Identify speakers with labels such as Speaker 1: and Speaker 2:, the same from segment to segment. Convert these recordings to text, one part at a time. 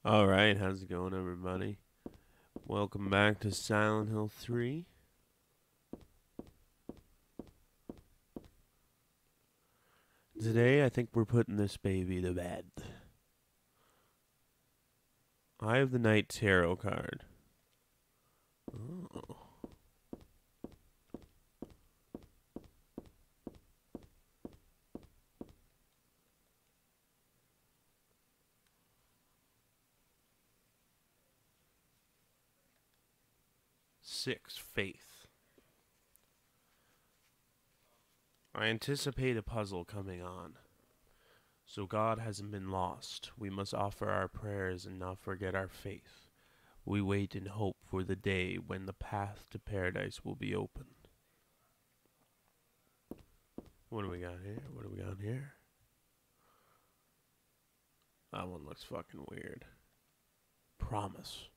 Speaker 1: Alright, how's it going, everybody? Welcome back to Silent Hill 3. Today, I think we're putting this baby to bed. Eye of the Night Tarot card. Oh. Six, Faith. I anticipate a puzzle coming on. So God hasn't been lost. We must offer our prayers and not forget our faith. We wait in hope for the day when the path to paradise will be open. What do we got here? What do we got here? That one looks fucking weird. Promise.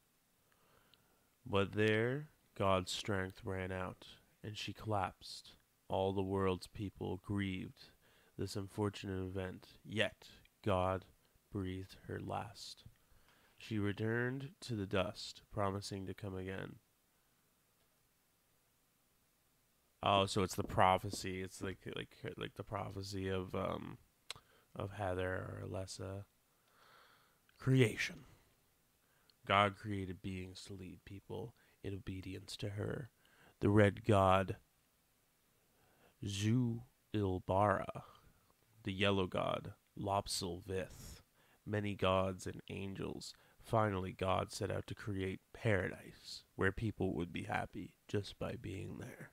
Speaker 1: But there, God's strength ran out, and she collapsed. All the world's people grieved this unfortunate event, yet God breathed her last. She returned to the dust, promising to come again. Oh, so it's the prophecy. It's like the prophecy of Heather or Alessa. Creation. God created beings to lead people in obedience to her. The red god Zu-Ilbara, the yellow god Lopsilvith, many gods and angels. Finally, God set out to create paradise, where people would be happy just by being there.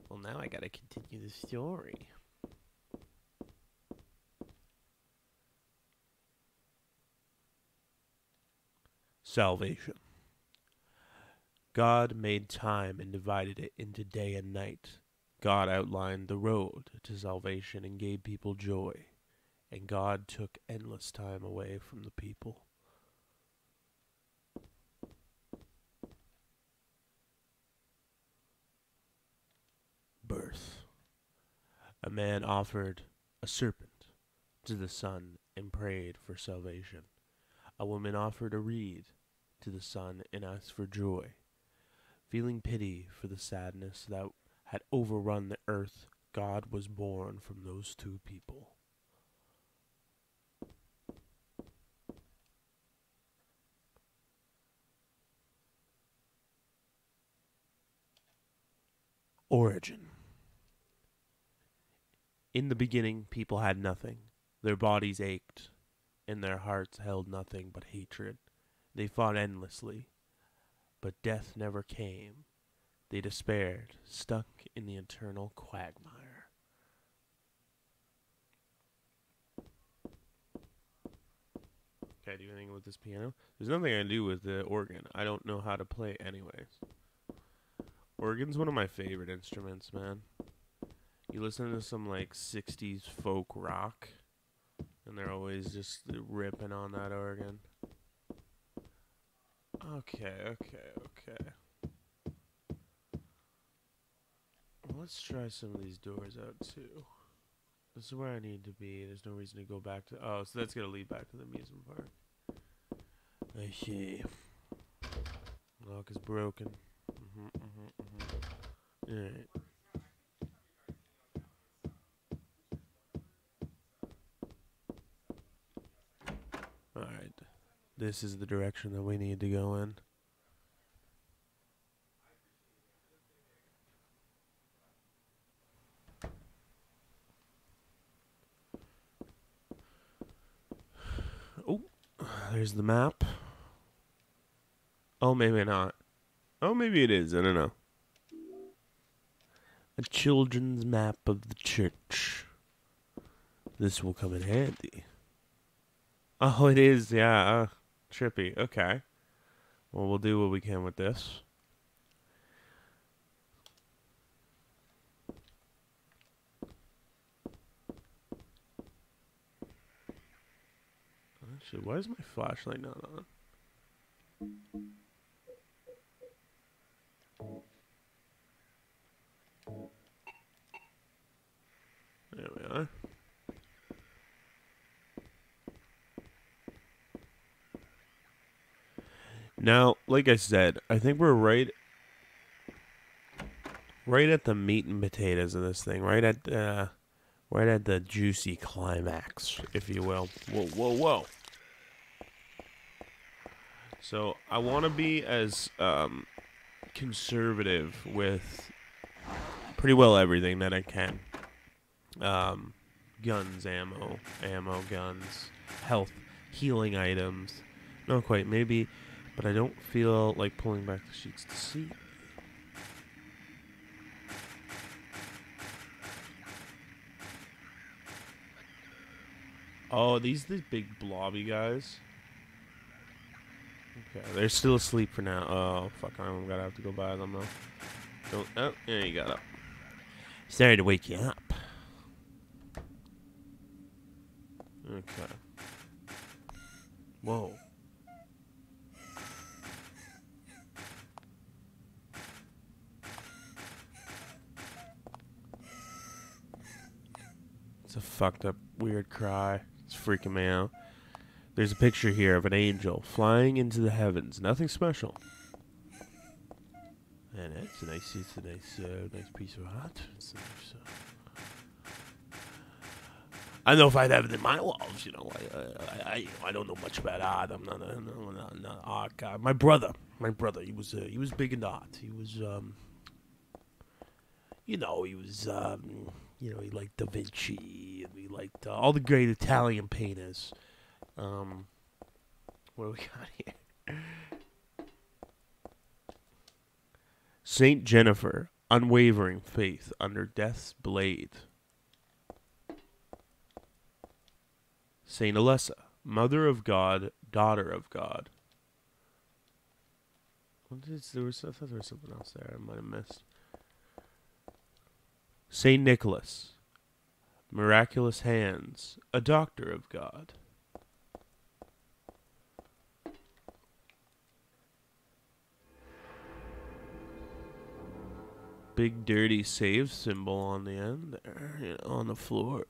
Speaker 1: Well, now I gotta continue the story. Salvation. God made time and divided it into day and night. God outlined the road to salvation and gave people joy. And God took endless time away from the people. Birth. A man offered a serpent to the sun and prayed for salvation. A woman offered a reed to the sun and asked for joy. Feeling pity for the sadness that had overrun the earth, God was born from those two people. Origin. In the beginning, people had nothing. Their bodies ached, and their hearts held nothing but hatred. They fought endlessly, but death never came. They despaired, stuck in the eternal quagmire. Can I do anything with this piano? There's nothing I can do with the organ. I don't know how to play anyways. Organ's one of my favorite instruments, man. You listen to some like 60s folk rock, and they're always just ripping on that organ. Okay. Let's try some of these doors out too. This is where I need to be. There's no reason to go back to. Oh, so that's gonna lead back to the amusement park. I see. Lock is broken. Alright. Alright. This is the direction that we need to go in. Oh, there's the map. Oh, maybe not. Oh, maybe it is. I don't know. A children's map of the church. This will come in handy. Oh, it is. Yeah. Trippy. Okay. Well, we'll do what we can with this. Actually, why is my flashlight not on? There we are. Now, like I said, I think we're right at the meat and potatoes of this thing. Right at the juicy climax, if you will. Whoa, whoa, whoa. So I want to be as conservative with pretty well everything that I can. Guns, ammo, guns, health, healing items. Not quite, maybe, but I don't feel like pulling back the sheets to see. Oh, these big blobby guys. Okay, they're still asleep for now. Oh, fuck, I'm gonna have to go by them though. Don't. Oh, yeah, you got up. Sorry to wake you up. Okay. Whoa. It's a fucked up, weird cry. It's freaking me out. There's a picture here of an angel flying into the heavens. Nothing special. And it's a nice piece of art. It's nice, I don't know if I'd have it in my walls. You know, I don't know much about art. I'm not an art guy. My brother, he was big into art. He was he liked Da Vinci, and he liked all the great Italian painters. What do we got here? Saint Jennifer, unwavering faith under death's blade. Saint Alessa, mother of God, daughter of God. I thought there was something else there I might have missed. Saint Nicholas, miraculous hands, a doctor of God. Big dirty save symbol on the end there, on the floor.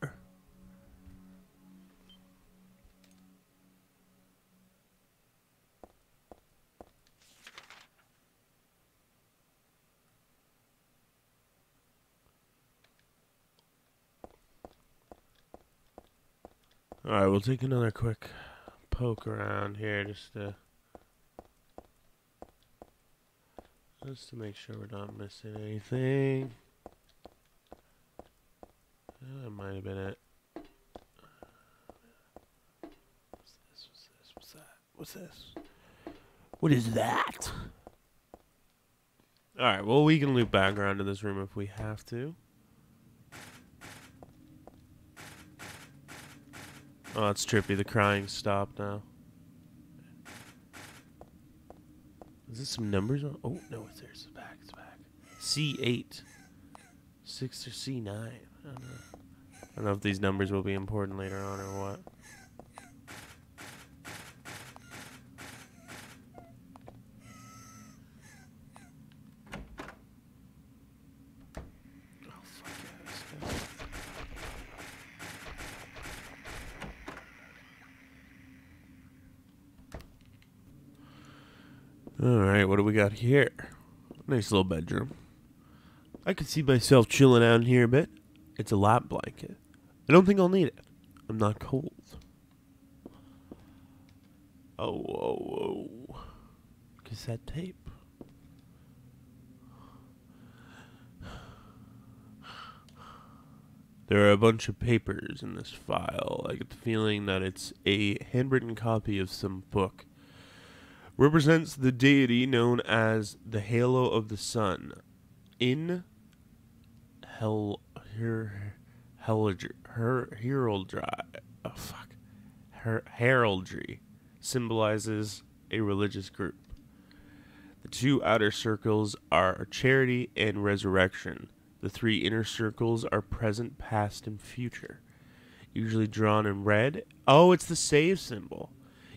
Speaker 1: Alright, we'll take another quick poke around here just to make sure we're not missing anything. That might have been it. What's this? What is that? Alright, well, we can loop back around to this room if we have to. Oh, that's trippy. The crying stopped now. Is this some numbers on? Oh, no, it's there. It's back. It's back. C8. 6 or C9. I don't know if these numbers will be important later on or what. Oh, fuck yeah, this guy. Alright, what do we got here? Nice little bedroom. I could see myself chilling out in here a bit. It's a lap blanket. I don't think I'll need it. I'm not cold. Oh. Cassette tape. There are a bunch of papers in this file. I get the feeling that it's a handwritten copy of some book. Represents the deity known as the Halo of the Sun. In heraldry symbolizes a religious group. The two outer circles are charity and resurrection. The three inner circles are present, past, and future. Usually drawn in red. Oh, it's the save symbol.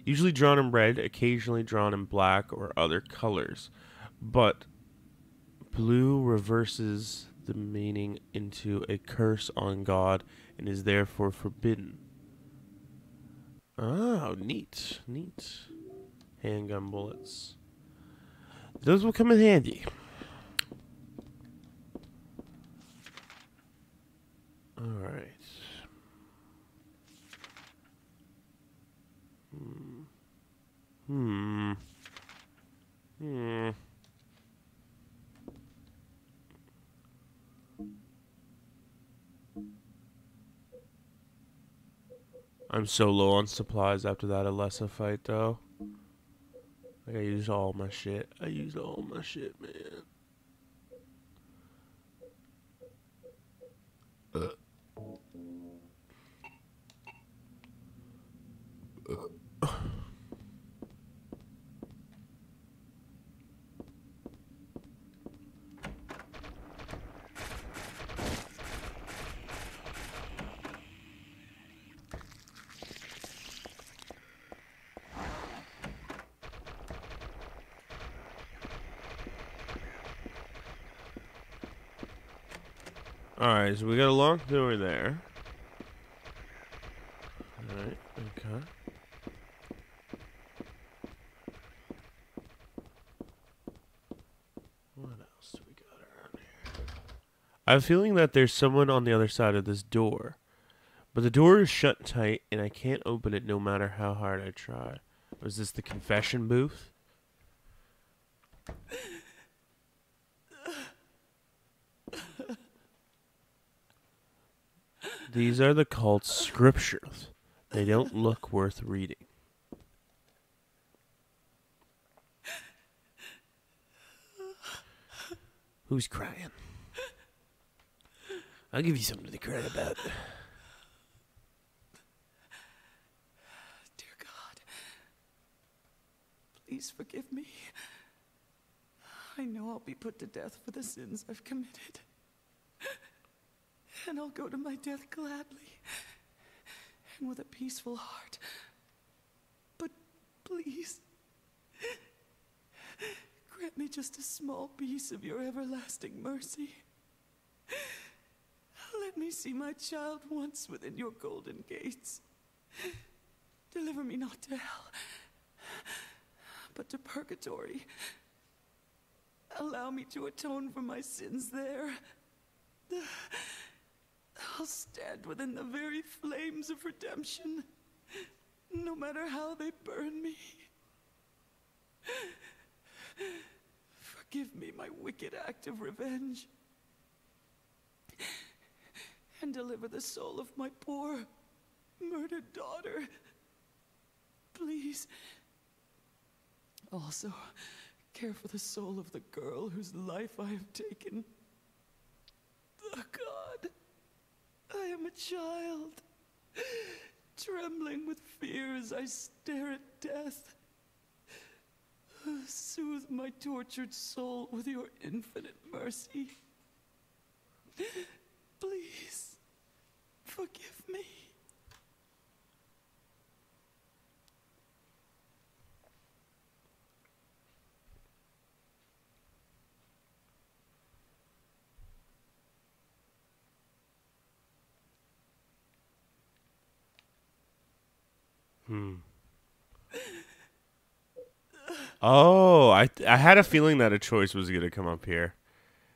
Speaker 1: Usually drawn in red, occasionally drawn in black or other colors. But blue reverses the meaning into a curse on God and is therefore forbidden. Oh, neat. Neat. Handgun bullets. Those will come in handy. Alright. Hmm. I'm so low on supplies after that Alessa fight, though. Like, I used all my shit. Man. Alright, so we got a locked door there. Alright, okay. What else do we got around here? I have a feeling that there's someone on the other side of this door. But the door is shut tight, and I can't open it no matter how hard I try. Was this the confession booth? These are the cult's scriptures. They don't look worth reading. Who's crying? I'll give you something to cry about.
Speaker 2: Dear God, please forgive me. I know I'll be put to death for the sins I've committed. And I'll go to my death gladly and with a peaceful heart. But please, grant me just a small piece of your everlasting mercy. Let me see my child once within your golden gates. Deliver me not to hell, but to purgatory. Allow me to atone for my sins there. I'll stand within the very flames of redemption, no matter how they burn me. Forgive me my wicked act of revenge, and deliver the soul of my poor, murdered daughter. Please. Also, care for the soul of the girl whose life I have taken. Oh, God, I am a child, trembling with fear as I stare at death. Soothe my tortured soul with your infinite mercy. Please, forgive me.
Speaker 1: Oh, I had a feeling that a choice was going to come up here.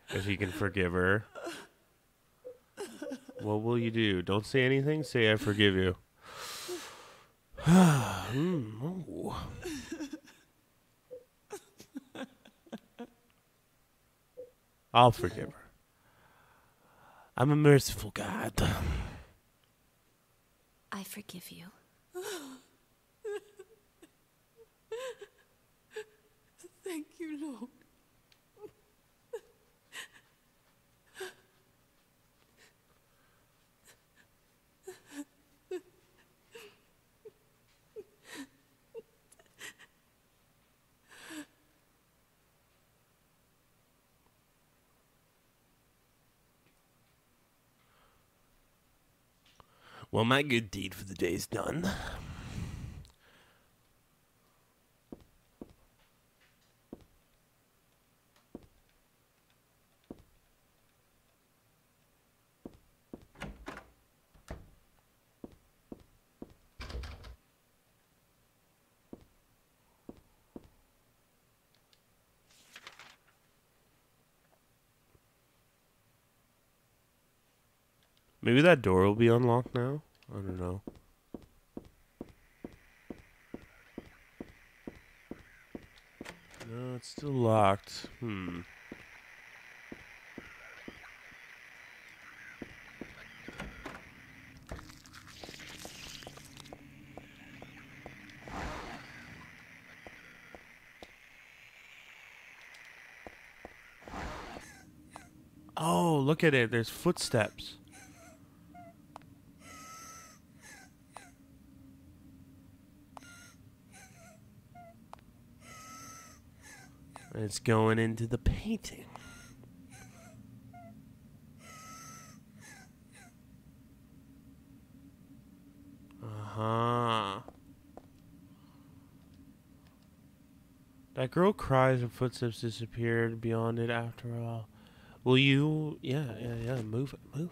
Speaker 1: If he can forgive her. What will you do? Don't say anything. Say I forgive you. I'll forgive her. I'm a merciful God.
Speaker 3: I forgive you.
Speaker 2: Thank you, Lord.
Speaker 1: Well, my good deed for the day is done. Maybe that door will be unlocked now? I don't know. No, it's still locked. Oh, look at it. There's footsteps. It's going into the painting. Uh-huh. That girl cries and footsteps disappeared beyond it after all. Will you... Yeah, move it.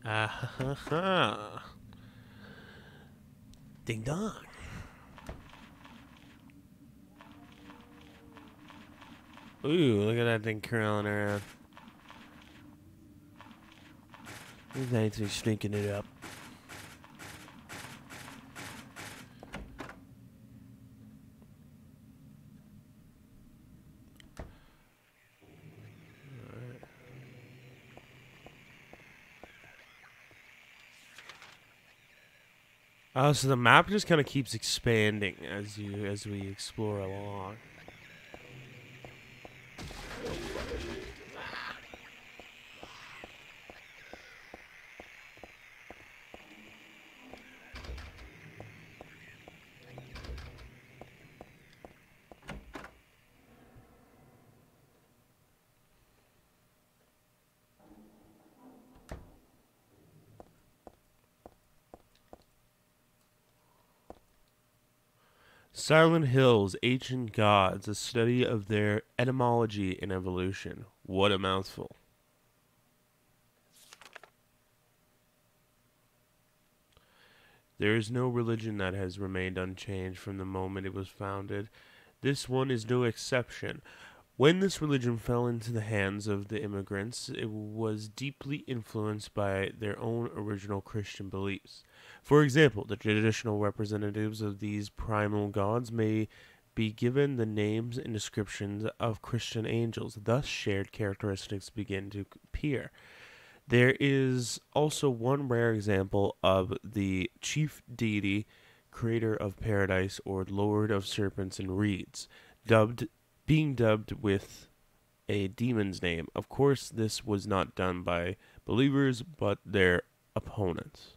Speaker 1: Ah-ha-ha. Ding dong. Ooh, look at that thing curling around. He's actually sneaking it up. Oh, so the map just kind of keeps expanding as we explore along. Silent Hills, Ancient Gods, a study of their etymology and evolution. What a mouthful. There is no religion that has remained unchanged from the moment it was founded. This one is no exception. When this religion fell into the hands of the immigrants, it was deeply influenced by their own original Christian beliefs. For example, the traditional representatives of these primal gods may be given the names and descriptions of Christian angels, thus shared characteristics begin to appear. There is also one rare example of the chief deity, creator of paradise, or lord of serpents and reeds, being dubbed with a demon's name. Of course, this was not done by believers, but their opponents.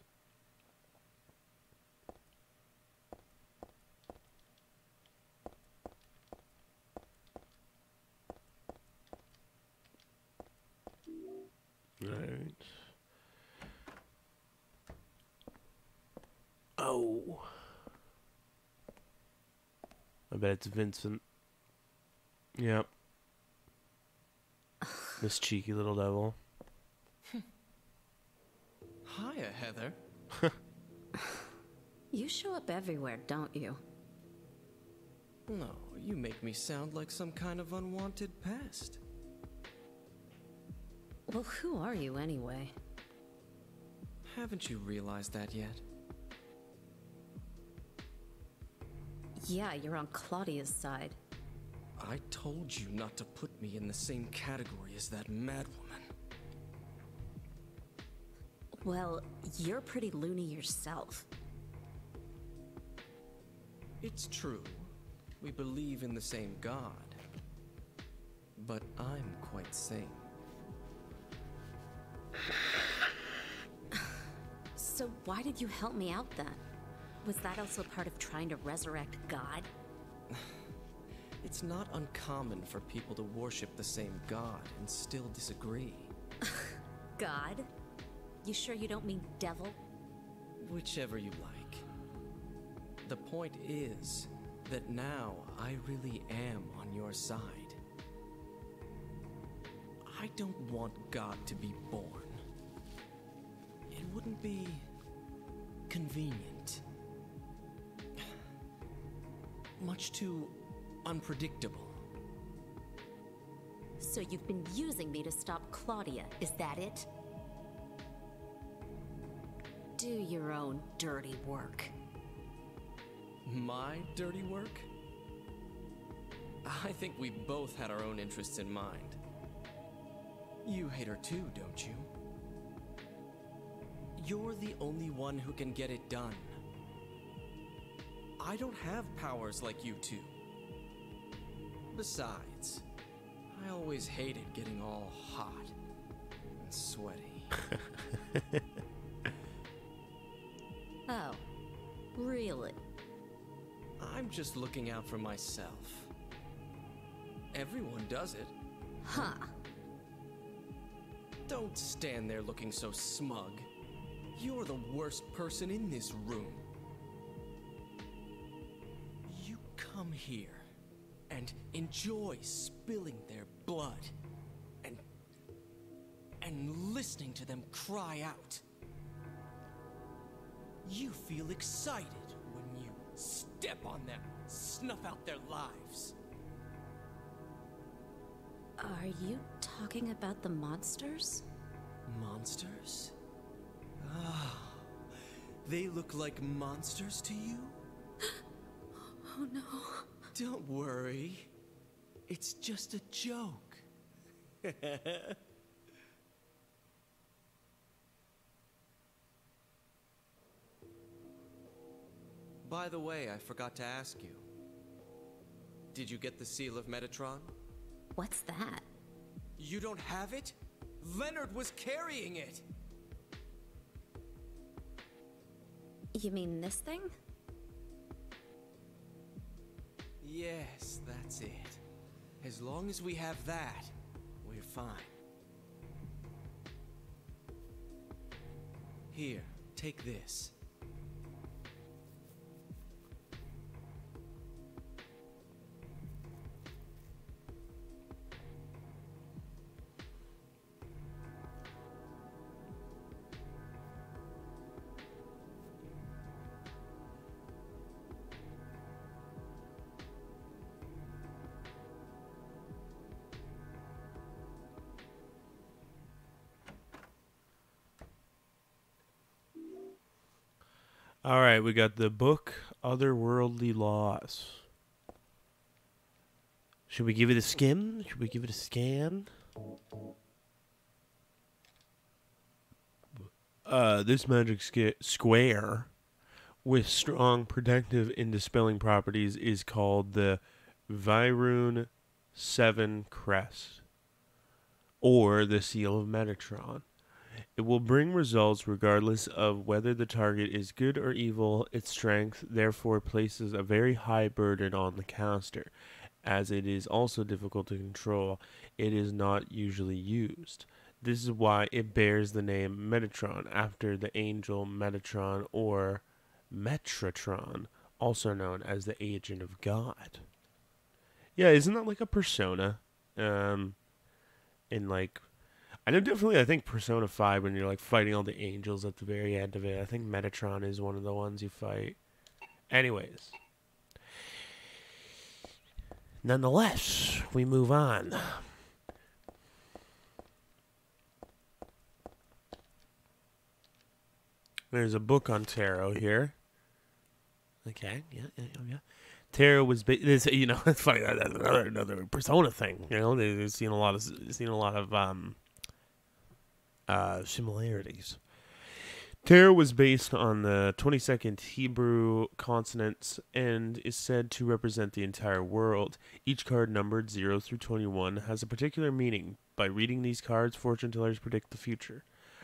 Speaker 1: Right. Oh. I bet it's Vincent. Yep. This cheeky little devil.
Speaker 2: Hiya, Heather.
Speaker 3: You show up everywhere, don't you?
Speaker 2: No, you make me sound like some kind of unwanted pest.
Speaker 3: Well, who are you anyway?
Speaker 2: Haven't you realized that yet?
Speaker 3: Yeah, you're on Claudia's side.
Speaker 2: I told you not to put me in the same category as that madwoman.
Speaker 3: Well, you're pretty loony yourself.
Speaker 2: It's true. We believe in the same God. But I'm quite sane.
Speaker 3: So why did you help me out then? Was that also part of trying to resurrect God?
Speaker 2: It's not uncommon for people to worship the same God and still disagree.
Speaker 3: God? You sure you don't mean devil?
Speaker 2: Whichever you like. The point is that now I really am on your side. I don't want God to be born. It wouldn't be convenient. Much too unpredictable.
Speaker 3: So you've been using me to stop Claudia, is that it? Do your own dirty work.
Speaker 2: My dirty work? I think we both had our own interests in mind. You hate her too, don't you? You're the only one who can get it done. I don't have powers like you two. Besides, I always hated getting all hot and sweaty.
Speaker 3: Oh, really?
Speaker 2: I'm just looking out for myself. Everyone does it.
Speaker 3: Huh.
Speaker 2: Don't stand there looking so smug. You're the worst person in this room. You come here and enjoy spilling their blood and listening to them cry out. You feel excited when you step on them, snuff out their lives.
Speaker 3: Are you talking about the monsters?
Speaker 2: Monsters? Ah, they look like monsters to you?
Speaker 3: Oh no.
Speaker 2: Don't worry. It's just a joke. By the way, I forgot to ask you. Did you get the Seal of Metatron?
Speaker 3: What's that?
Speaker 2: You don't have it? Leonard was carrying it!
Speaker 3: You mean this thing?
Speaker 2: Yes, that's it. As long as we have that, we're fine. Here, take this.
Speaker 1: All right, we got the book Otherworldly Laws. Should we give it a skim? Should we give it a scan? This magic square with strong protective and dispelling properties is called the Vyrune 7 Crest, or the Seal of Metatron. It will bring results regardless of whether the target is good or evil. Its strength therefore places a very high burden on the caster. As it is also difficult to control, it is not usually used. This is why it bears the name Metatron, after the angel Metatron, or Metratron, also known as the agent of God. Yeah, isn't that like a persona? In like, I know definitely, I think Persona 5, when you're like fighting all the angels at the very end of it, I think Metatron is one of the ones you fight. Anyways. Nonetheless, we move on. There's a book on tarot here. Okay, yeah. Tarot was this, you know, it's funny, that's another Persona thing. You know, they've seen a lot of similarities. Tarot was based on the 22nd Hebrew consonants and is said to represent the entire world. Each card numbered 0 through 21 has a particular meaning. By reading these cards, fortune tellers predict the future.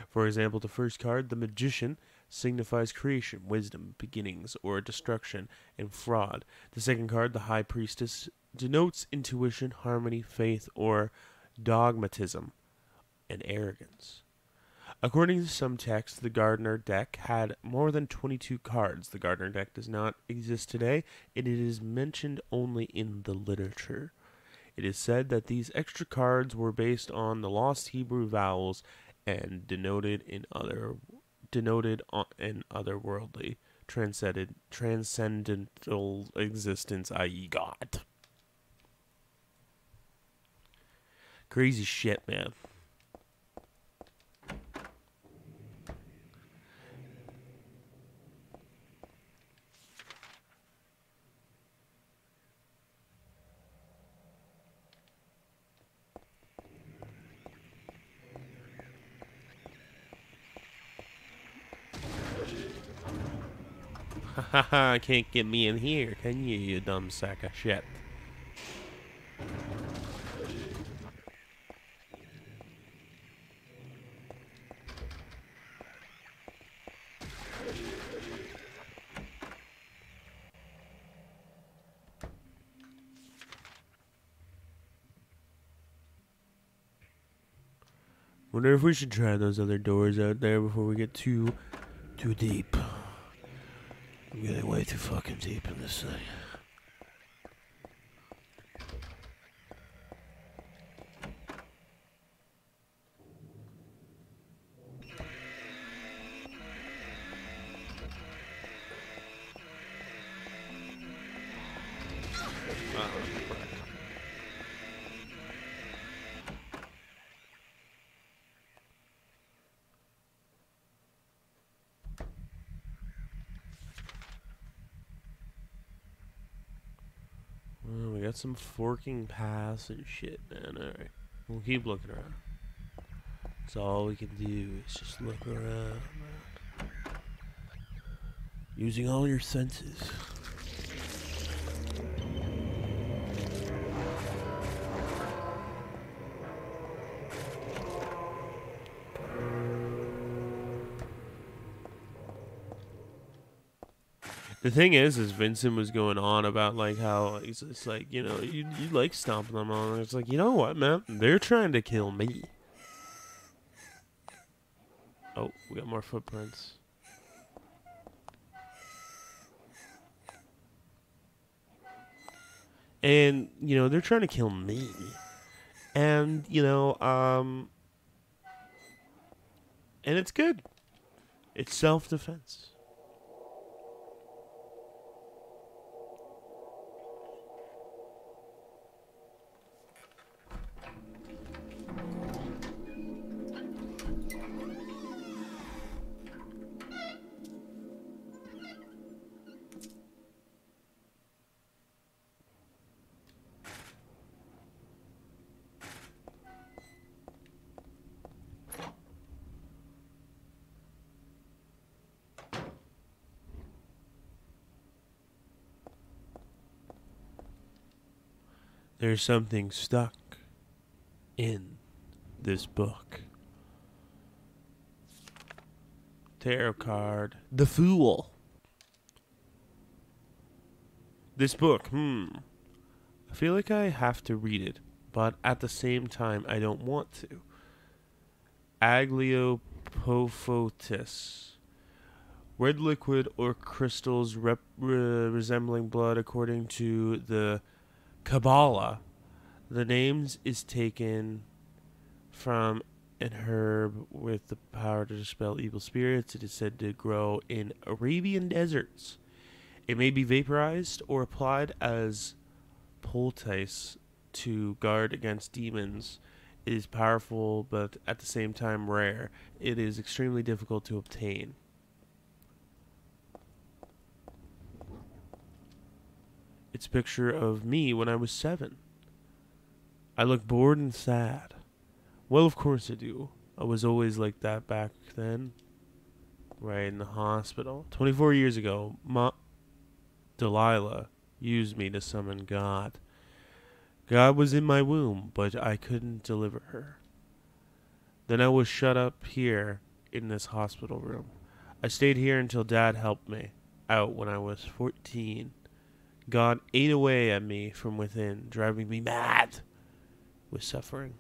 Speaker 1: For example, the first card, the Magician, signifies creation, wisdom, beginnings, or destruction, and fraud. The second card, the High Priestess, denotes intuition, harmony, faith, or dogmatism, and arrogance. According to some texts, the Gardner deck had more than 22 cards. The Gardner deck does not exist today, and it is mentioned only in the literature. It is said that these extra cards were based on the lost Hebrew vowels and denoted in otherworldly, transcendental existence, i.e. God. Crazy shit, man. Ha ha, can't get me in here, can you, you dumb sack of shit? Wonder if we should try those other doors out there before we get too deep. I'm getting way too fucking deep in this thing. Well, we got some forking paths and shit, man. Alright. We'll keep looking around. That's all we can do is just look around, man. Using all your senses. The thing is Vincent was going on about like how it's like, you know, you like stomping them on. It's like, you know what, man? They're trying to kill me. Oh, we got more footprints. And, you know, they're trying to kill me. And, you know, and it's good. It's self-defense. There's something stuck in this book. Tarot card. The Fool. This book, I feel like I have to read it, but at the same time, I don't want to. Agliopophotis. Red liquid or crystals resembling blood according to the Kabbalah. The names is taken from an herb with the power to dispel evil spirits. It is said to grow in Arabian deserts. It may be vaporized or applied as poultice to guard against demons. It is powerful, but at the same time rare. It is extremely difficult to obtain. It's a picture of me when I was 7. I look bored and sad. Well, of course I do. I was always like that back then. Right in the hospital. 24 years ago, Delilah used me to summon God. God was in my womb, but I couldn't deliver her. Then I was shut up here in this hospital room. I stayed here until Dad helped me out when I was 14. God ate away at me from within, driving me mad with suffering.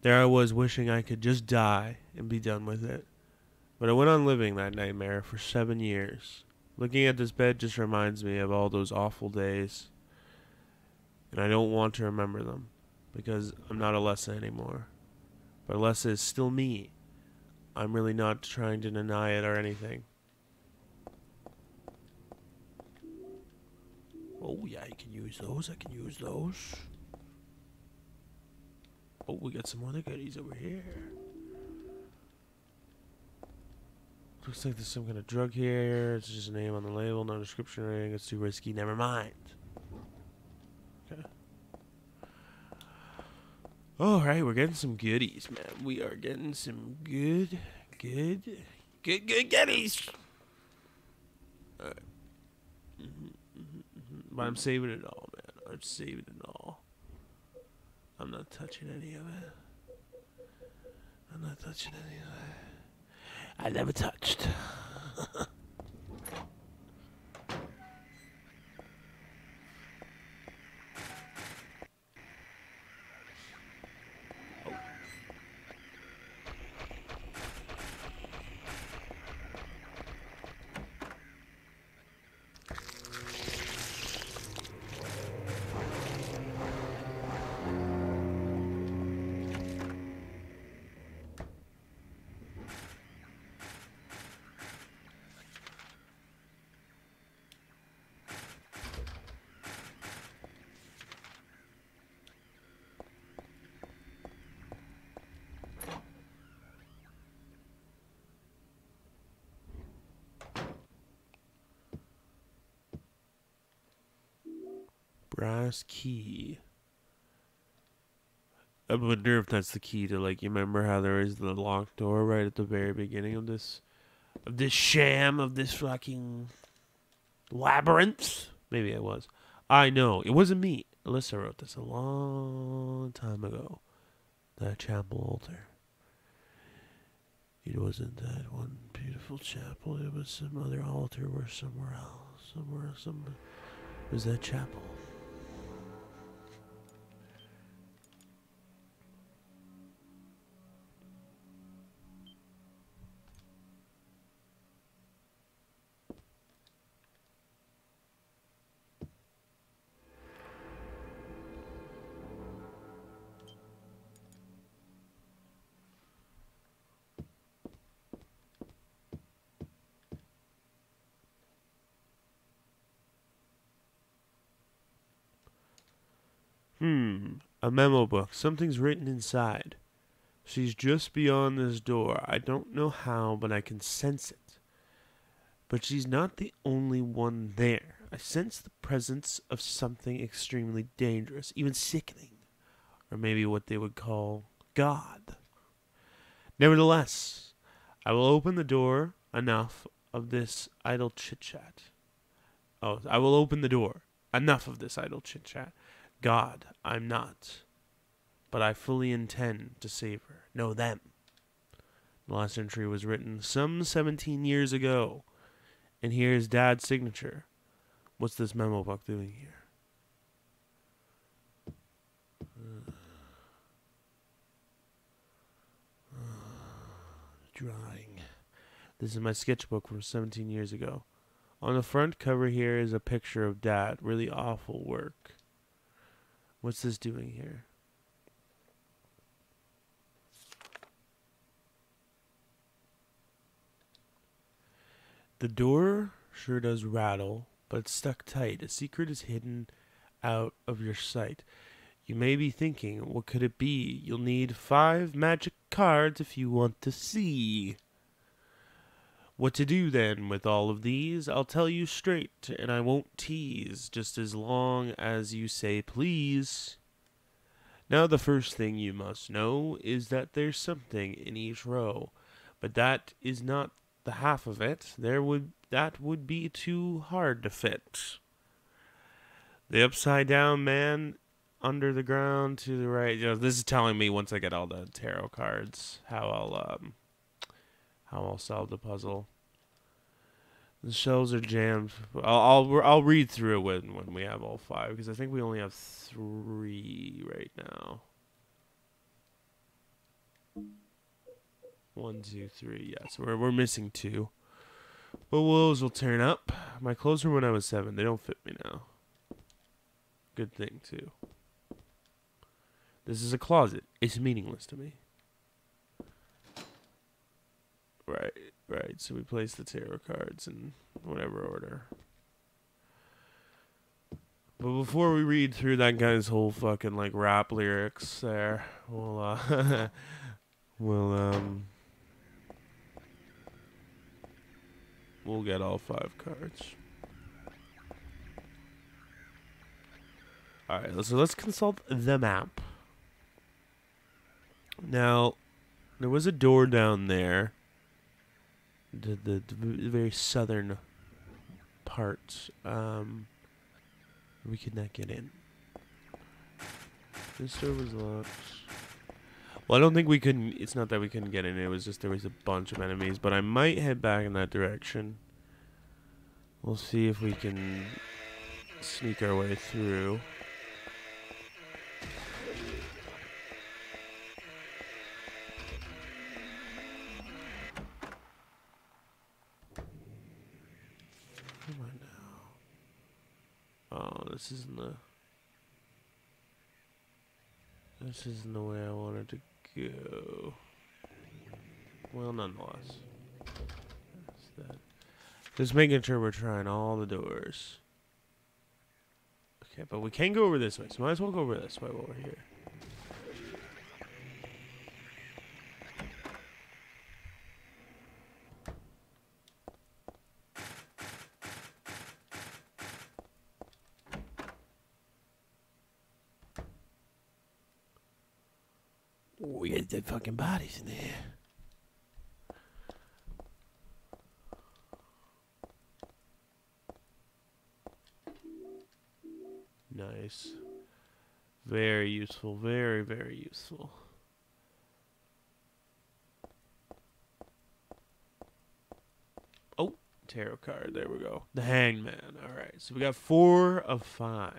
Speaker 1: There I was wishing I could just die and be done with it. But I went on living that nightmare for 7 years. Looking at this bed just reminds me of all those awful days. And I don't want to remember them, because I'm not Alessa anymore. But Alessa is still me. I'm really not trying to deny it or anything. Oh yeah, I can use those. I can use those. Oh, we got some other goodies over here. Looks like there's some kind of drug here. It's just a name on the label, no description or anything. It's too risky. Never mind. Okay. Alright, we're getting some goodies, man. We are getting some good goodies. Alright. But I'm saving it all, man. I'm saving it all. I'm not touching any of it. I'm not touching any of it. I never touched. Brass key. I wonder if that's the key to, like, you remember how there is the locked door right at the very beginning of this sham, of this fucking labyrinth? Maybe it was. I know. It wasn't me. Alyssa wrote this a long time ago. That chapel altar. It wasn't that one beautiful chapel. It was some other altar or somewhere else. It was that chapel. A memo book. Something's written inside. She's just beyond this door. I don't know how, but I can sense it. But she's not the only one there. I sense the presence of something extremely dangerous, even sickening. Or maybe what they would call God. Nevertheless, I will open the door enough of this idle chit-chat. I will open the door. Enough of this idle chit-chat. God, I'm not. But I fully intend to save her. No, them. The last entry was written some 17 years ago. And here's Dad's signature. What's this memo book doing here? Drawing. This is my sketchbook from 17 years ago. On the front cover here is a picture of Dad. Really awful work. What's this doing here? The door sure does rattle, but it's stuck tight. A secret is hidden out of your sight. You may be thinking, what could it be? You'll need 5 magic cards if you want to see. What to do then with all of these? I'll tell you straight, and I won't tease, just as long as you say please. Now the first thing you must know is that there's something in each row, but that is not the half of it. That would be too hard to fit. The upside down man under the ground to the right. You know, this is telling me once I get all the tarot cards how I'll solve the puzzle. The shelves are jammed. I'll read through it when we have all 5, because I think we only have 3 right now. 1, 2, 3. Yeah, so we're missing 2. But those will turn up. My clothes were when I was 7. They don't fit me now. Good thing too. This is a closet. It's meaningless to me. Right. So we place the tarot cards in whatever order. But before we read through that guy's whole fucking like rap lyrics there, we'll get all 5 cards. Alright, so let's consult the map. Now, there was a door down there. The very southern part. We could not get in. This door was locked. Well, I don't think we couldn't. It's not that we couldn't get in. It was just there was a bunch of enemies. But I might head back in that direction. We'll see if we can sneak our way through. Come on now. Oh, this isn't the... This isn't the way I wanted to go. Well, nonetheless. That's that. Just making sure we're trying all the doors. Okay, but we can go over this way, so might as well go over this way while we're here. Oh, we got dead fucking bodies in there. Nice. Very useful. Very, very useful. Oh, tarot card. There we go. The Hangman. Alright, so we got 4 of 5.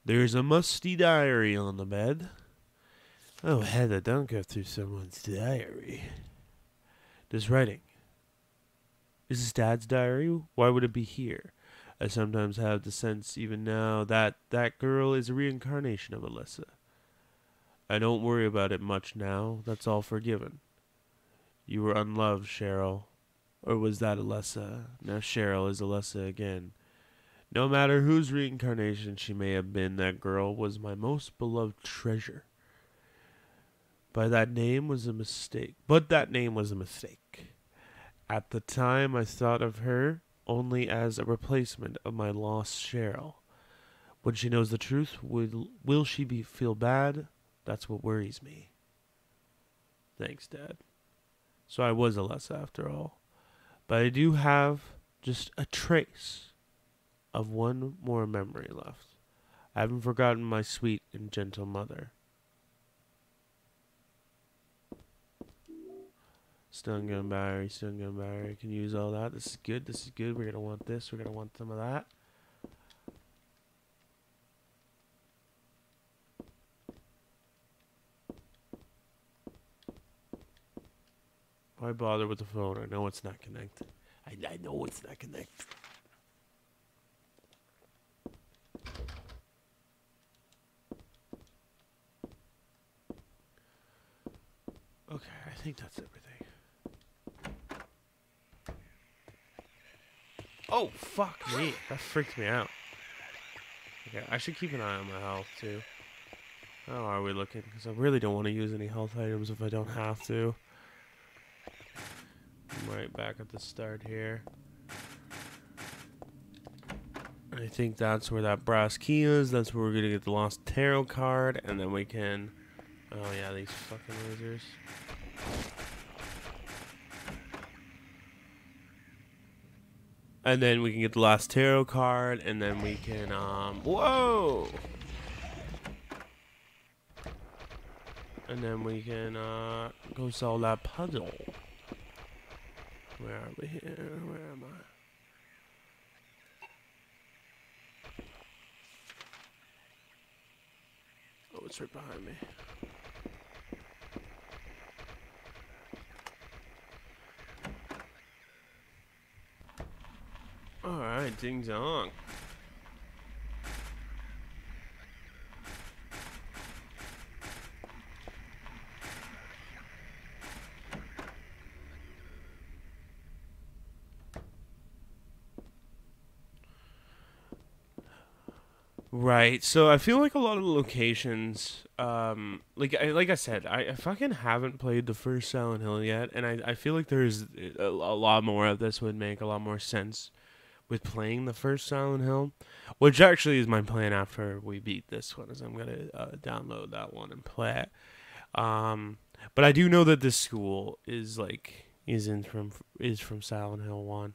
Speaker 1: There's a musty diary on the bed. Oh, Heather, don't go through someone's diary. There's writing. Is this Dad's diary? Why would it be here? I sometimes have the sense, even now, that that girl is a reincarnation of Alyssa. I don't worry about it much now. That's all forgiven. You were unloved, Cheryl. Or was that Alyssa? Now Cheryl is Alyssa again. No matter whose reincarnation she may have been, that girl was my most beloved treasure. But that name was a mistake. At the time, I thought of her only as a replacement of my lost Cheryl. When she knows the truth, will she feel bad? That's what worries me. Thanks, Dad. So I was Alyssa after all. But I do have just a trace of one more memory left. I haven't forgotten my sweet and gentle mother. Stun gun battery, can use all that. This is good, we're gonna want this, we're gonna want some of that. Why bother with the phone? I know it's not connected. I know it's not connected. Okay, I think that's everything. Oh, fuck me. That freaked me out. Okay, I should keep an eye on my health, too. How are we looking? Because I really don't want to use any health items if I don't have to. I'm right back at the start here. I think that's where that brass key is. That's where we're going to get the lost tarot card. And then we can... Oh, yeah, these fucking losers. And then we can get the last tarot card, and then we can, whoa! And then we can, go solve that puzzle. Where are we here? Where am I? Oh, it's right behind me. Alright, ding dong. Right. So I feel like a lot of the locations, like I said, I fucking haven't played the first Silent Hill yet, and I feel like there's a lot more of this would make a lot more sense with playing the first Silent Hill, which actually is my plan after we beat this one, is I'm gonna download that one and play it. But I do know that this school is from Silent Hill 1.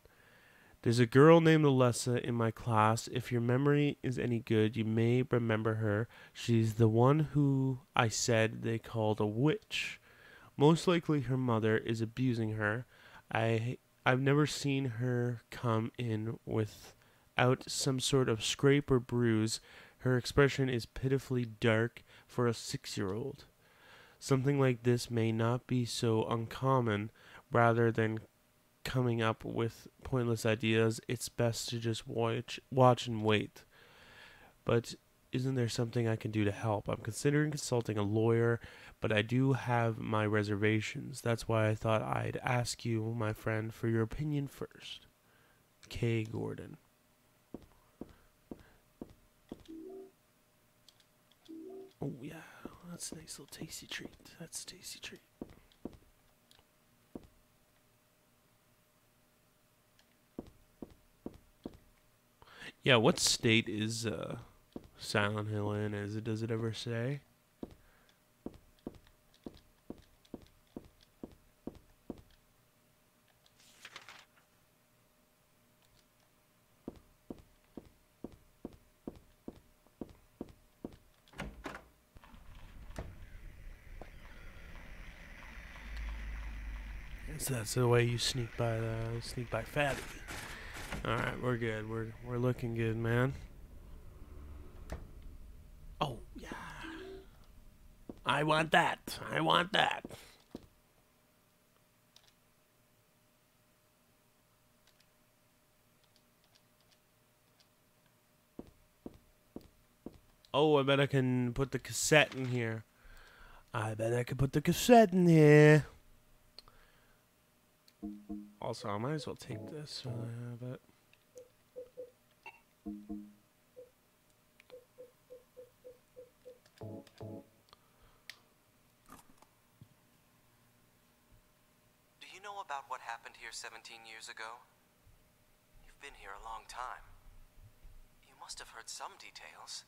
Speaker 1: There's a girl named Alessa in my class. If your memory is any good, you may remember her. She's the one who I said they called a witch. Most likely her mother is abusing her. I've never seen her come in without some sort of scrape or bruise. Her expression is pitifully dark for a 6-year-old. Something like this may not be so uncommon. Rather than coming up with pointless ideas, it's best to just watch and wait. But isn't there something I can do to help? I'm considering consulting a lawyer, but I do have my reservations. That's why I thought I'd ask you, my friend, for your opinion first. K. Gordon. Oh yeah, that's a nice little tasty treat. That's a tasty treat. Yeah, what state is Silent Hill in? Does it ever say? So that's the way you sneak by Fatty. All right, we're good. We're looking good, man. Oh yeah, I want that. I want that. Oh, I bet I can put the cassette in here. I bet I can put the cassette in here. Also, I might as well take this while I have it.
Speaker 4: Do you know about what happened here 17 years ago? You've been here a long time. You must have heard some details.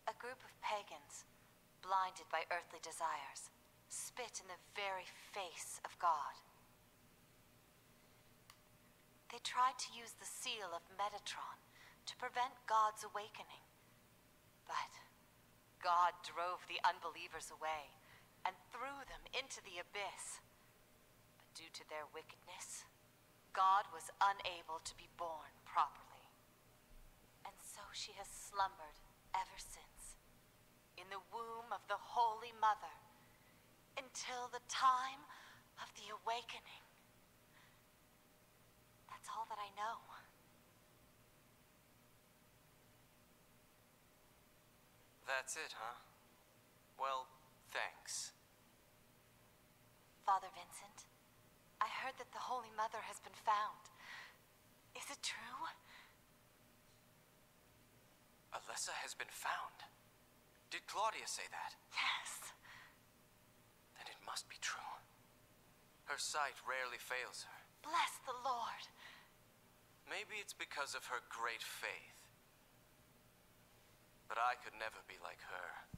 Speaker 5: A group of pagans, blinded by earthly desires, spit in the very face of God. They tried to use the seal of Metatron to prevent God's awakening. But God drove the unbelievers away and threw them into the abyss. But due to their wickedness, God was unable to be born properly. And so she has slumbered ever since, in the womb of the Holy Mother, until the time of the awakening. That's all that I know.
Speaker 4: That's it, huh? Well, thanks.
Speaker 5: Father Vincent, I heard that the Holy Mother has been found. Is it true?
Speaker 4: Alessa has been found. Did Claudia say that?
Speaker 5: Yes.
Speaker 4: Then it must be true. Her sight rarely fails her.
Speaker 5: Bless the Lord.
Speaker 4: Maybe it's because of her great faith. But I could never be like her.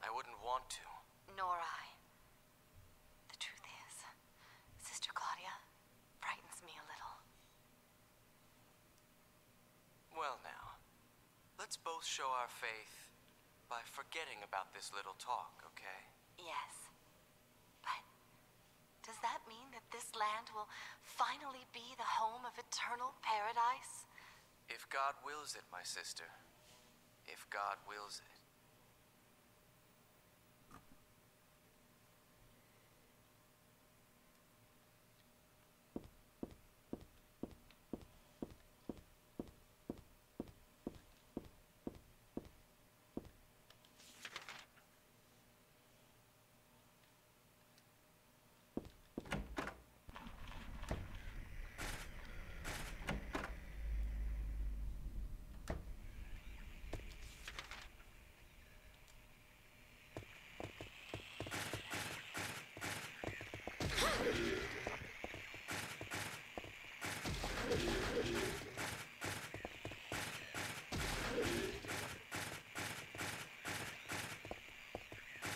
Speaker 4: I wouldn't want to.
Speaker 5: Nor I. The truth is, Sister Claudia frightens me a little.
Speaker 4: Well now, let's both show our faith by forgetting about this little talk, okay?
Speaker 5: Yes. But does that mean that this land will finally be the home of eternal paradise?
Speaker 4: If God wills it, my sister. If God wills it.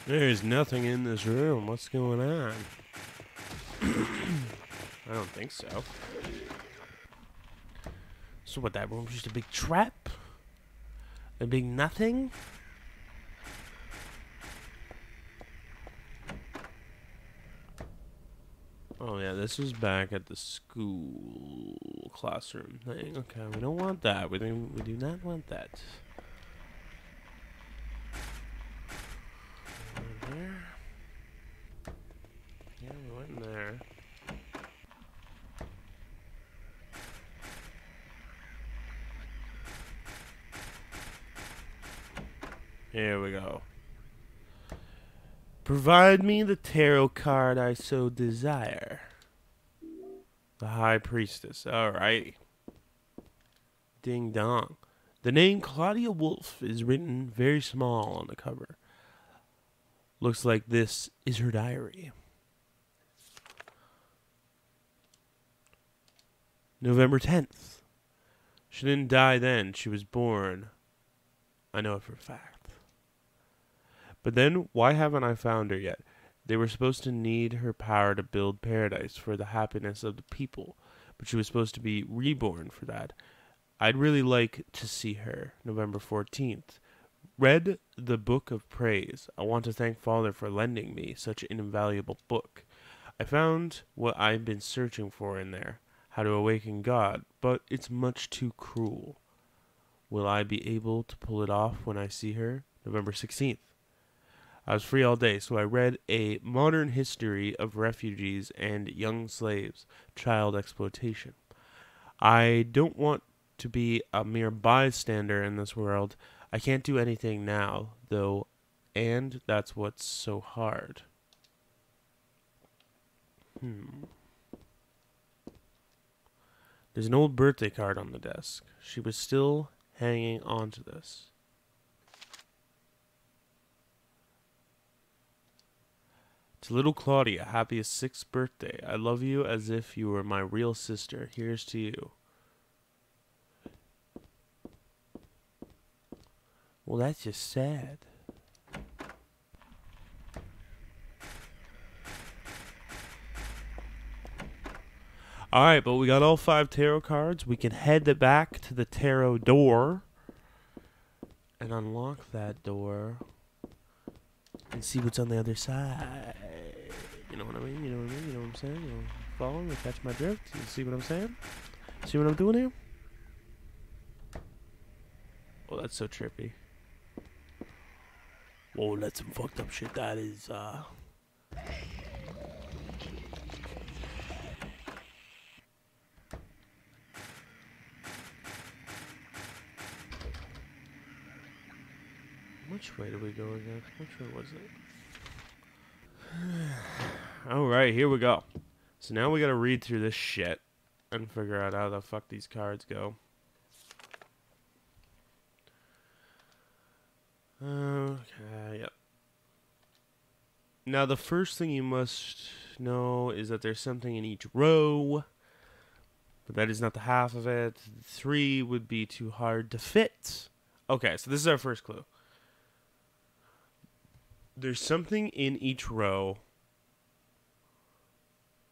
Speaker 1: There's nothing in this room. What's going on? I don't think so. So what, that room's just a big trap? A big nothing? Oh yeah, this is back at the school classroom thing. Okay, we don't want that. We do not want that. Over there. Yeah, we went in there. Here we go. Provide me the tarot card I so desire. The High Priestess. Alrighty. Ding dong. The name Claudia Wolf is written very small on the cover. Looks like this is her diary. November 10th. She didn't die then. She was born. I know it for a fact. But then, why haven't I found her yet? They were supposed to need her power to build paradise for the happiness of the people, but she was supposed to be reborn for that. I'd really like to see her. November 14th. Read the Book of Praise. I want to thank Father for lending me such an invaluable book. I found what I've been searching for in there, how to awaken God, but it's much too cruel. Will I be able to pull it off when I see her? November 16th. I was free all day, so I read A Modern History of Refugees and Young Slaves, Child Exploitation. I don't want to be a mere bystander in this world. I can't do anything now, though, and that's what's so hard. There's an old birthday card on the desk. She was still hanging on to this. To little Claudia, happiest 6th birthday. I love you as if you were my real sister. Here's to you. Well, that's just sad. Alright, but we got all 5 tarot cards. We can head back to the tarot door and unlock that door and see what's on the other side. You know what I mean? You know what I mean? You know what I'm saying? You follow me? Catch my drift? You see what I'm saying? See what I'm doing here? Oh, that's so trippy. Whoa, that's some fucked up shit. That is, Which way did we go again? Which way was it? Alright, here we go. So now we gotta read through this shit and figure out how the fuck these cards go. Okay, yep. Now the first thing you must know is that there's something in each row. But that is not the half of it. 3 would be too hard to fit. Okay, so this is our first clue. There's something in each row.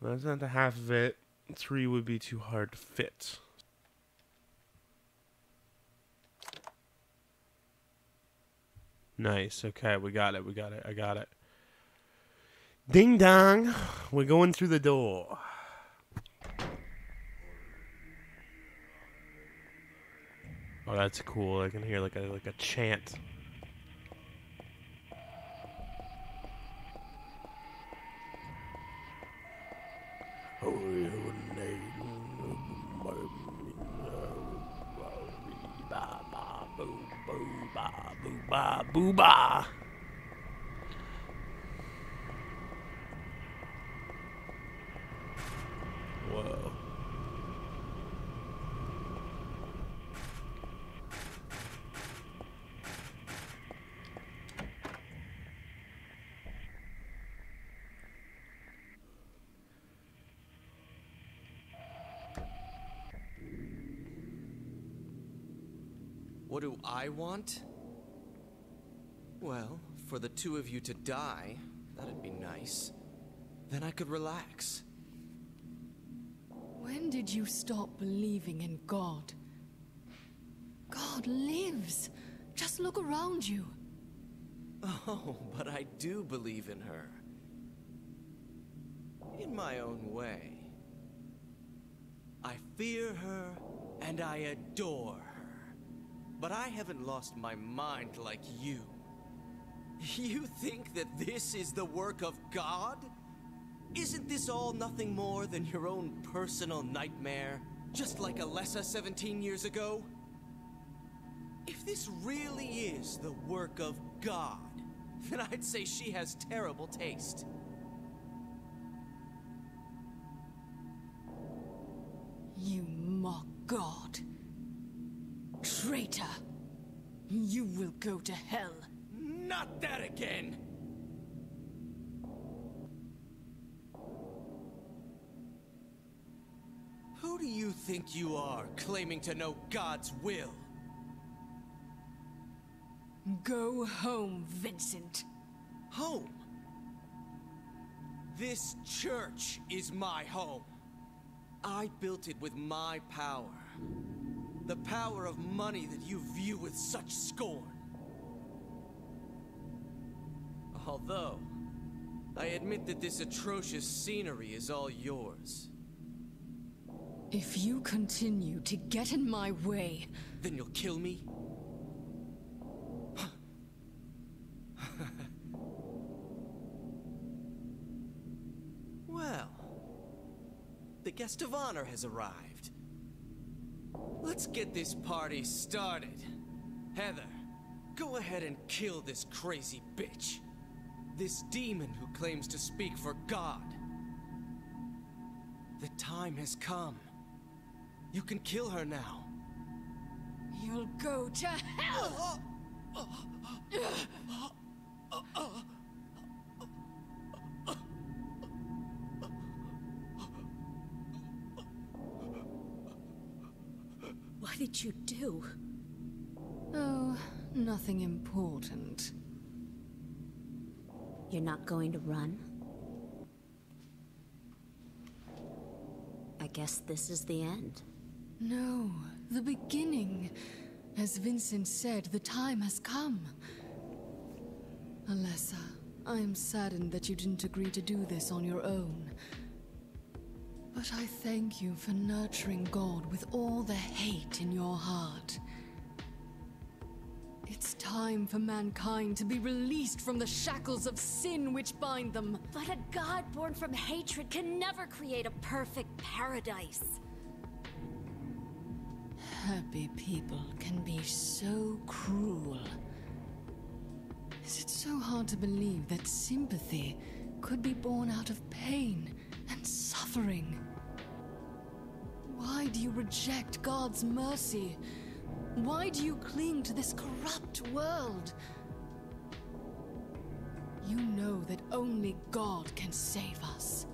Speaker 1: That's not the half of it. 3 would be too hard to fit. Nice. Okay, we got it. We got it. I got it. Ding dong. We're going through the door. Oh, that's cool. I can hear like a chant. Booba. Whoa.
Speaker 4: What do I want? Well, for the two of you to die, that'd be nice. Then I could relax.
Speaker 2: When did you stop believing in God? God lives. Just look around you.
Speaker 4: Oh, but I do believe in her. In my own way. I fear her, and I adore her. But I haven't lost my mind like you. You think that this is the work of God? Isn't this all nothing more than your own personal nightmare? Just like Alessa 17 years ago? If this really is the work of God, then I'd say she has terrible taste.
Speaker 2: You mock God. Traitor. You will go to hell.
Speaker 4: Not that again! Who do you think you are, claiming to know God's will?
Speaker 2: Go home, Vincent.
Speaker 4: Home? This church is my home. I built it with my power. The power of money that you view with such scorn. Although, I admit that this atrocious scenery is all yours.
Speaker 2: If you continue to get in my way...
Speaker 4: Then you'll kill me? Well, the guest of honor has arrived. Let's get this party started. Heather, go ahead and kill this crazy bitch. This demon who claims to speak for God. The time has come. You can kill her now.
Speaker 2: You'll go to hell!
Speaker 3: What did you do?
Speaker 2: Oh, nothing important.
Speaker 3: You're not going to run? I guess this is the end.
Speaker 2: No, the beginning. As Vincent said, the time has come. Alessa, I am saddened that you didn't agree to do this on your own. But I thank you for nurturing God with all the hate in your heart. It's time for mankind to be released from the shackles of sin which bind them.
Speaker 3: But a god born from hatred can never create a perfect paradise.
Speaker 2: Happy people can be so cruel. Is it so hard to believe that sympathy could be born out of pain and suffering? Why do you reject God's mercy? Why do you cling to this corrupt world? You know that only God can save us.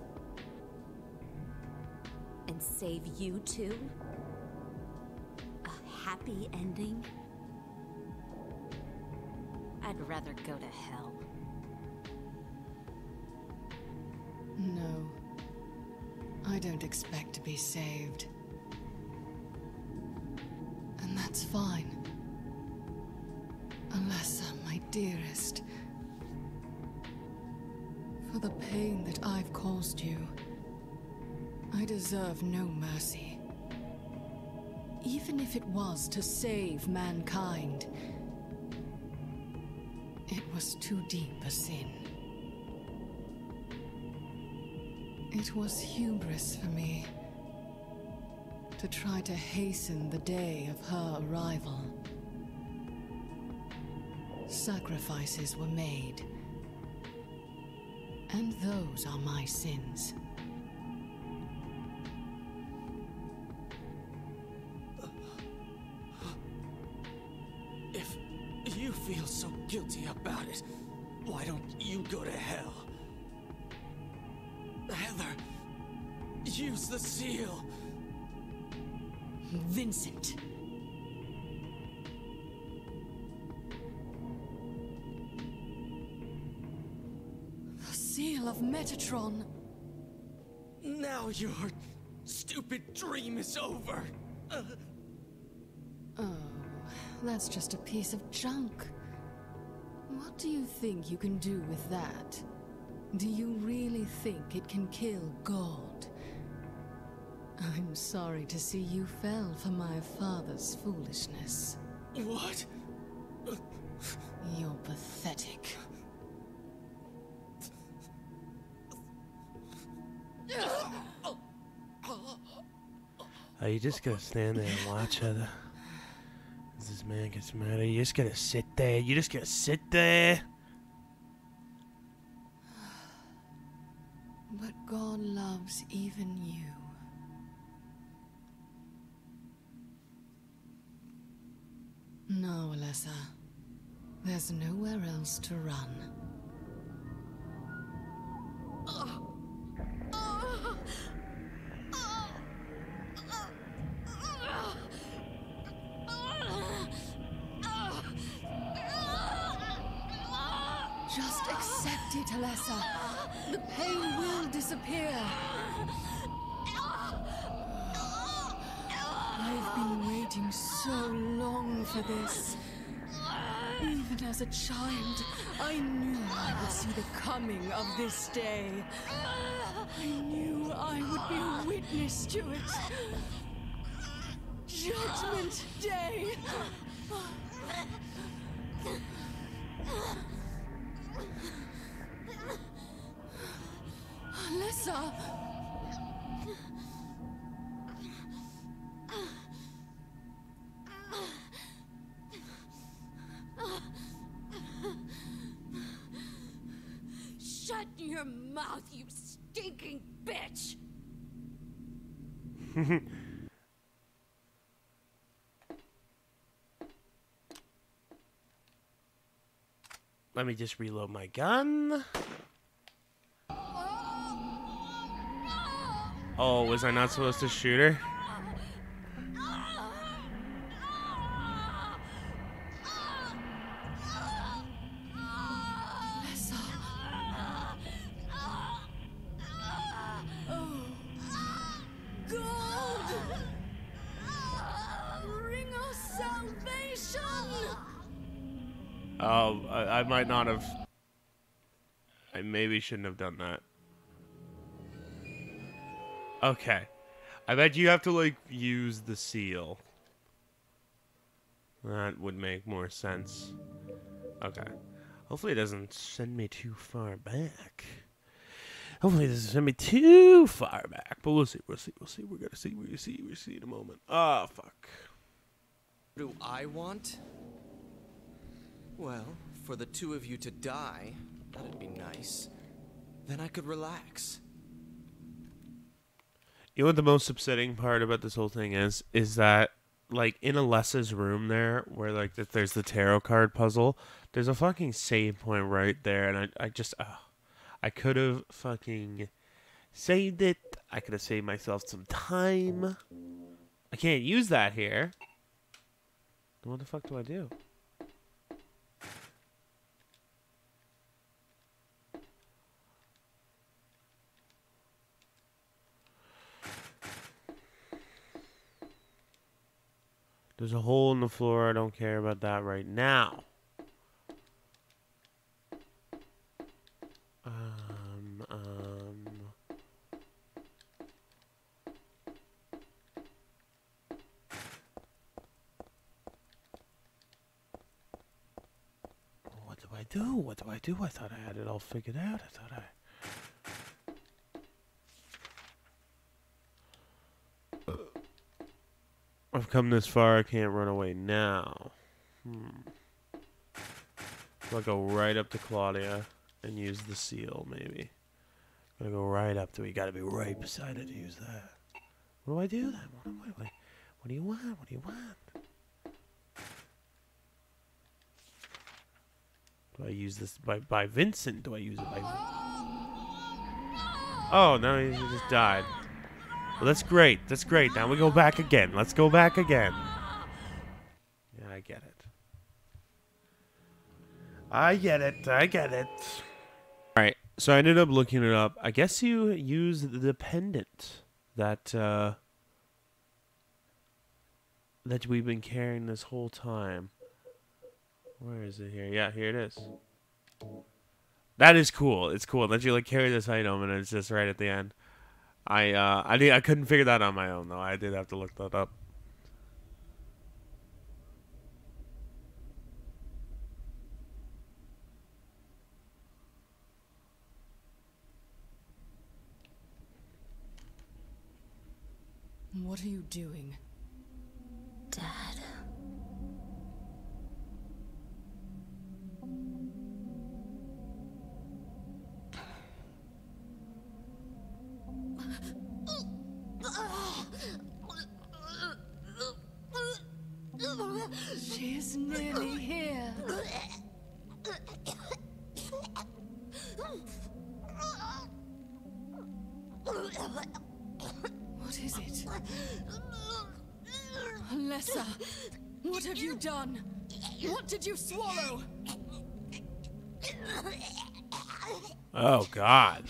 Speaker 3: And save you too? A happy ending? I'd rather go to hell.
Speaker 2: No. I don't expect to be saved. And that's fine. Alessa, my dearest. For the pain that I've caused you, I deserve no mercy. Even if it was to save mankind, it was too deep a sin. It was hubris for me to try to hasten the day of her arrival. Sacrifices were made, and those are my sins.
Speaker 4: If you feel so guilty about it, why don't you go to hell? Heather, use the seal.
Speaker 2: Vincent. seal of Metatron.
Speaker 4: Now your stupid dream is over.
Speaker 2: Oh, that's just a piece of junk. What do you think you can do with that? Do you really think it can kill God? I'm sorry to see you fell for my father's foolishness.
Speaker 4: What?
Speaker 2: You're pathetic.
Speaker 1: Are you just gonna stand there and watch her? As this man gets murdered, you just gonna sit there? You just gonna sit there?
Speaker 2: But God loves even you. No, Alessa. There's nowhere else to run. Just accept it, Alessa. The pain will disappear. I've been waiting so long for this. Even as a child, I knew I would see the coming of this day. I knew I would be a witness to it. Judgment Day! Alessa!
Speaker 3: Shut your mouth, you stinking bitch!
Speaker 1: Let me just reload my gun. Oh, was I not supposed to shoot her? Oh, I might not have. I maybe shouldn't have done that. Okay. I bet you have to, like, use the seal. That would make more sense. Okay. Hopefully it doesn't send me too far back. Hopefully it doesn't send me too far back. But we'll see, we'll see, we'll see. We're gonna see, we'll see in a moment. Ah, fuck.
Speaker 4: What do I want? Well, for the two of you to die, that'd be nice. Then I could relax.
Speaker 1: You know what the most upsetting part about this whole thing is that, like, in Alessa's room there, where, like, there's the tarot card puzzle, there's a fucking save point right there, and I just, I could have fucking saved it. I could have saved myself some time. I can't use that here. Then what the fuck do I do? There's a hole in the floor. I don't care about that right now. What do I do? What do I do? I thought I had it all figured out. I thought I... I've come this far, I can't run away now. So I'll go right up to Claudia and use the seal, maybe. Gotta go right up to it. You gotta be right beside it to use that. What do I do then? What do you want? What do you want? Do I use this by Vincent? Do I use it by... Oh, no, he just died. Well, that's great. That's great. Now we go back again. Let's go back again. Yeah, I get it. I get it. I get it. Alright, So I ended up looking it up. I guess you use the pendant that that we've been carrying this whole time. Where is it here? Yeah, here it is. That is cool. It's cool that you like carry this item and it's just right at the end. I couldn't figure that out on my own though. I did have to look that up.
Speaker 2: What are you doing?
Speaker 3: Dad.
Speaker 2: She's nearly here. What is it? Alessa, what have you done? What did you swallow?
Speaker 1: Oh God.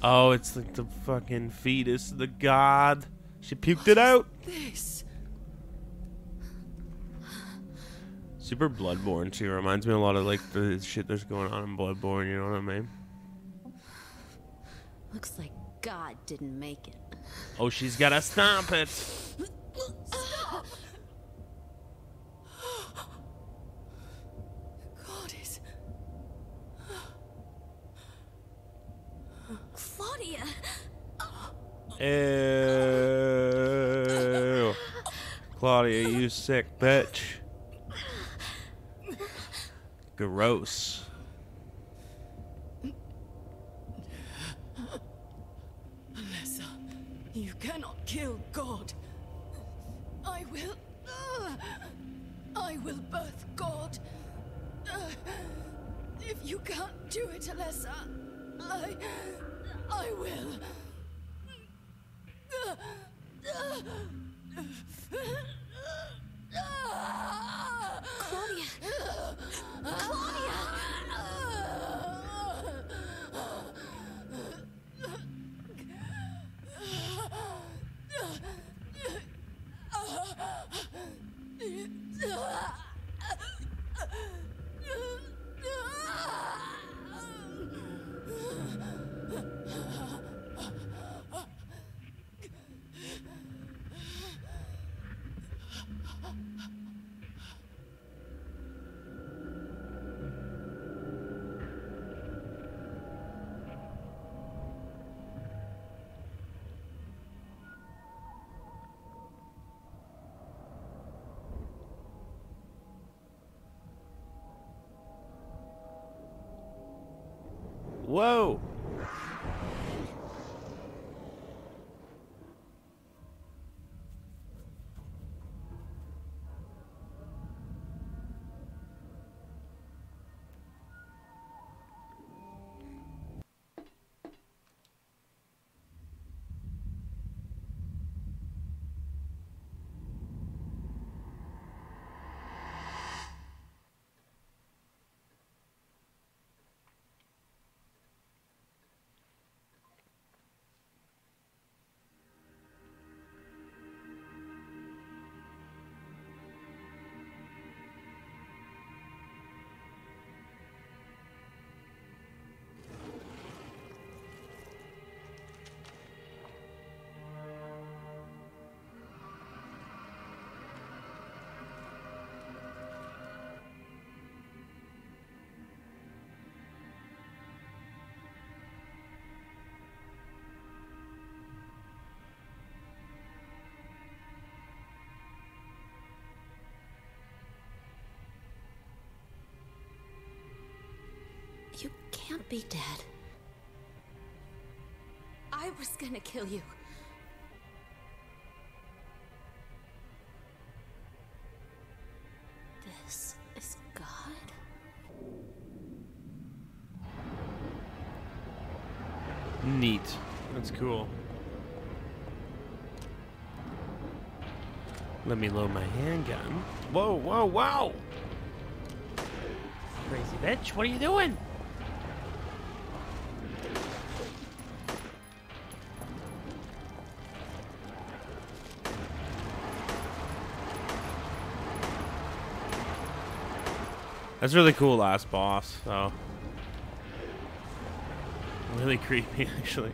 Speaker 1: Oh, it's like the fucking fetus, the god. She puked it out.
Speaker 2: This.
Speaker 1: Super Bloodborne too. Reminds me a lot of like the shit that's going on in Bloodborne. You know what I mean?
Speaker 3: Looks like God didn't make it.
Speaker 1: Oh, she's gotta stomp it.
Speaker 2: God is.
Speaker 3: Claudia!
Speaker 1: Ew. Claudia, you sick bitch. Gross.
Speaker 2: Alessa, you cannot kill God. I will birth God. If you can't do it, Alessa, I will.
Speaker 3: Claudia! Claudia!
Speaker 1: Whoa.
Speaker 3: You can't be dead. I was gonna kill you. This is God?
Speaker 1: Neat. That's cool. Let me load my handgun. Whoa, whoa, whoa! Crazy bitch, what are you doing? That's really cool, last boss, so. Really creepy, actually.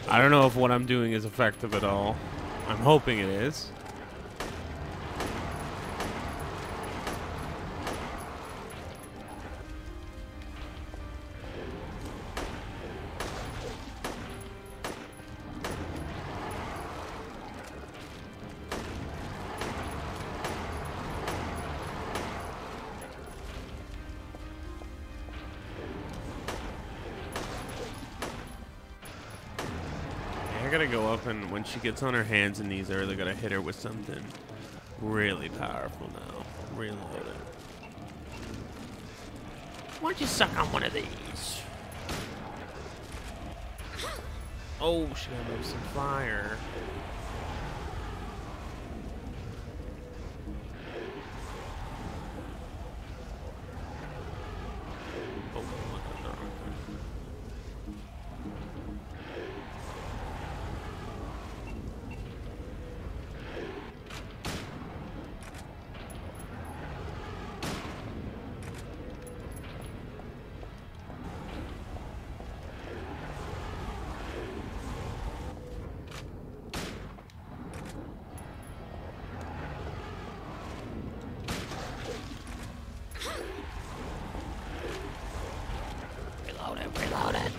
Speaker 1: I don't know if what I'm doing is effective at all. I'm hoping it is. I gotta go up, and when she gets on her hands and knees, I really gotta hit her with something really powerful now. Reload it. Why don't you suck on one of these? Oh, she gotta move some fire. Reload it.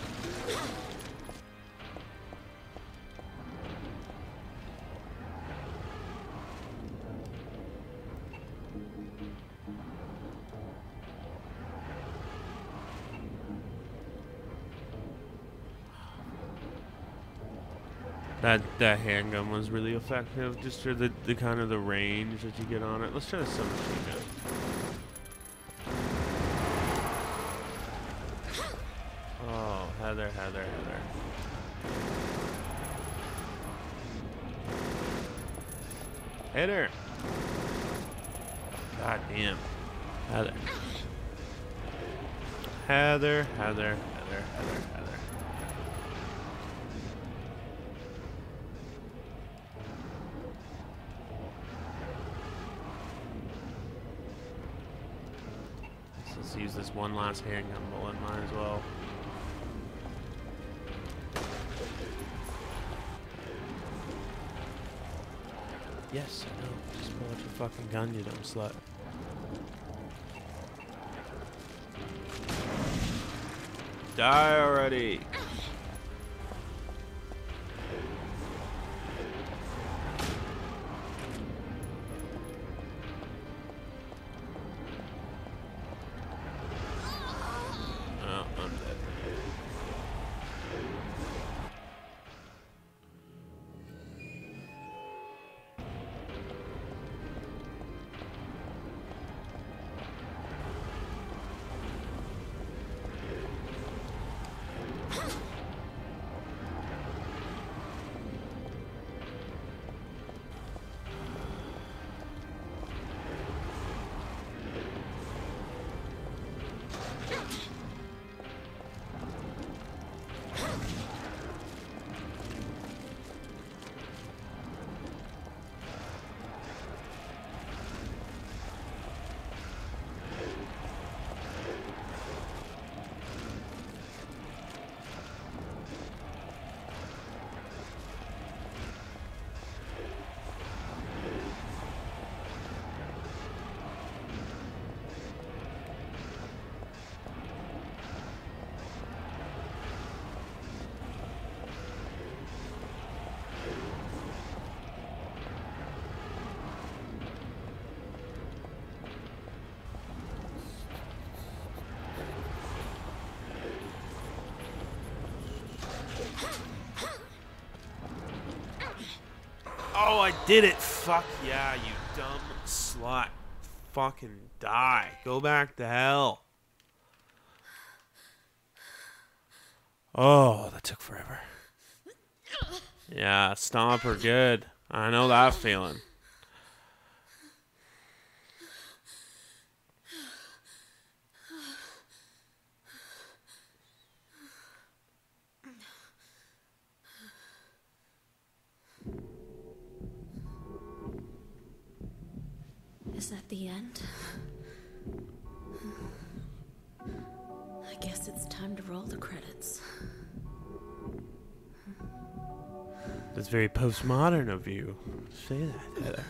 Speaker 1: That handgun was really effective, just for the kind of the range that you get on it. Let's try the submachine gun. Oh, Heather. Hit her! God damn. Heather. Let's use this one last handgun bullet, might as well. Yes, I know. Just pull out your fucking gun, you dumb slut. Die already! Oh, I'm dead. Oh, I did it. Fuck yeah, you dumb slut. Fucking die. Go back to hell. Oh, that took forever. Yeah, stomp her good. I know that feeling.
Speaker 3: Is that the end? I guess it's time to roll the credits.
Speaker 1: That's very postmodern of you. Say that, Heather.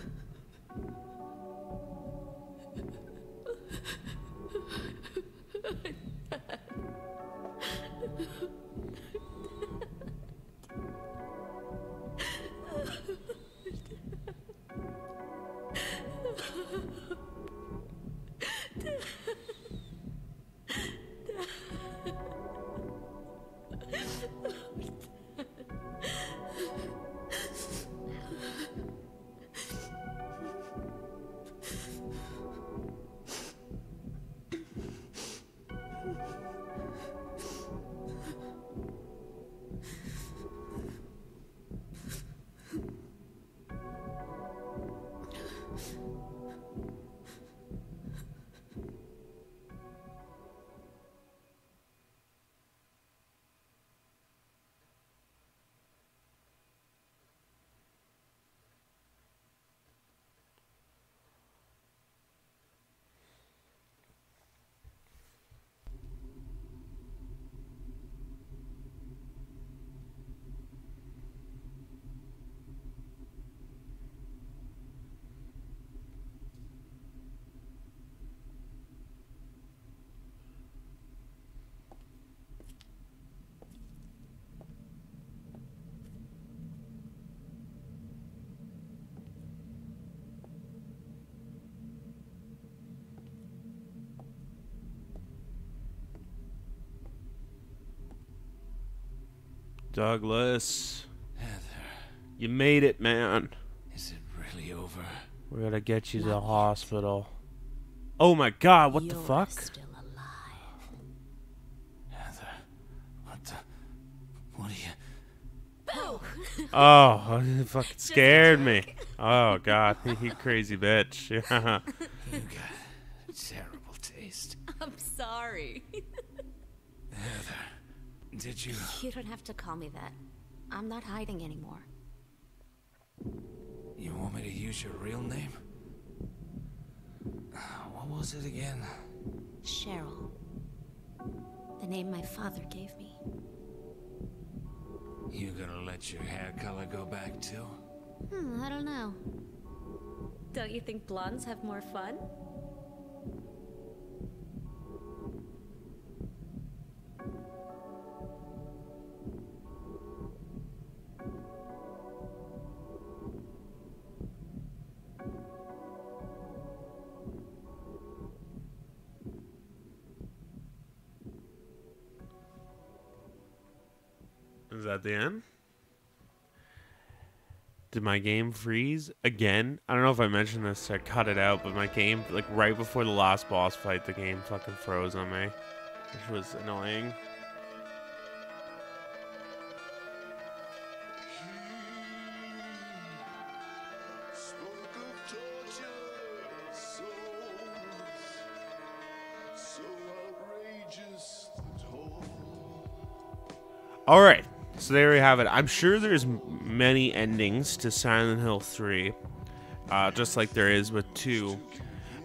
Speaker 1: Douglas,
Speaker 4: Heather,
Speaker 1: you made it, man.
Speaker 4: is it really over?
Speaker 1: We're gonna get you to the
Speaker 3: Not yet.
Speaker 1: hospital. Oh my god, what the
Speaker 3: You're
Speaker 1: fuck?
Speaker 3: still alive.
Speaker 4: Heather, what are you...
Speaker 1: Oh, it fucking scared me. Oh god, you crazy bitch. Yeah.
Speaker 4: You got a terrible taste.
Speaker 3: I'm sorry.
Speaker 4: Heather, did you...
Speaker 3: You don't have to call me that. I'm not hiding anymore.
Speaker 4: You want me to use your real name? What was it again?
Speaker 3: Cheryl. The name my father gave me.
Speaker 4: You gonna let your hair color go back too?
Speaker 3: I don't know. Don't you think blondes have more fun?
Speaker 1: Is that the end? Did my game freeze again? I don't know if I mentioned this, I cut it out, but my game, like right before the last boss fight, the game fucking froze on me, which was annoying. All right, so there we have it. I'm sure there's many endings to Silent Hill 3, just like there is with 2.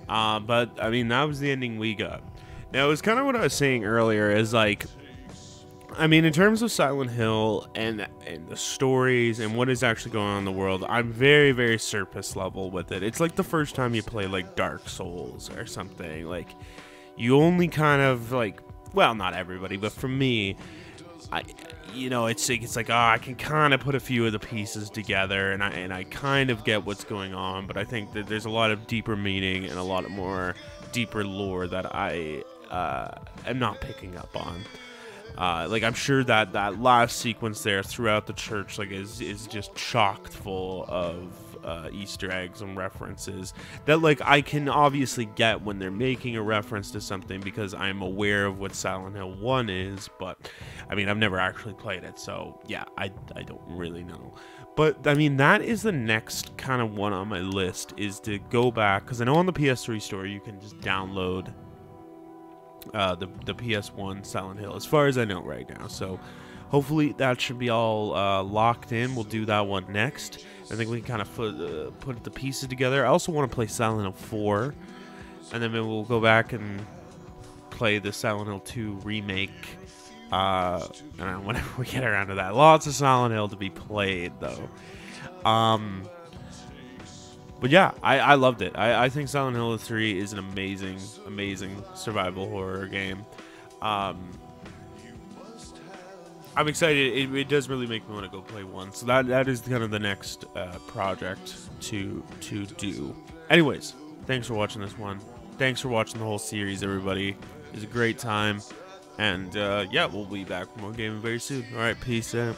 Speaker 1: But, I mean, that was the ending we got. Now, it was kind of what I was saying earlier, is like, I mean, in terms of Silent Hill and the stories and what is actually going on in the world, I'm very, very surface level with it. It's like the first time you play, like, Dark Souls or something. Like, you only kind of, like, well, not everybody, but for me... it's like, I can kind of put a few of the pieces together, and I kind of get what's going on, but I think that there's a lot of deeper meaning and a lot more deeper lore that I am not picking up on. Like, I'm sure that that last sequence there throughout the church, like, is just chocked full of Easter eggs and references that, like, I can obviously get when they're making a reference to something because I'm aware of what Silent Hill 1 is, but I mean, I've never actually played it, so yeah, I don't really know. But I mean, that is the next kind of one on my list, is to go back, because I know on the PS3 store you can just download the PS1 Silent Hill, as far as I know right now. So hopefully that should be all locked in. We'll do that one next. I think we can kind of put the pieces together. I also want to play Silent Hill 4, and then maybe we'll go back and play the Silent Hill 2 remake. I don't know, whenever we get around to that. Lots of Silent Hill to be played, though. But yeah, I loved it. I think Silent Hill 3 is an amazing, amazing survival horror game. I'm excited. It does really make me want to go play one. So that is kind of the next project to do. Anyways, thanks for watching this one. Thanks for watching the whole series, everybody. It was a great time. And yeah, we'll be back with more gaming very soon. Alright, peace out.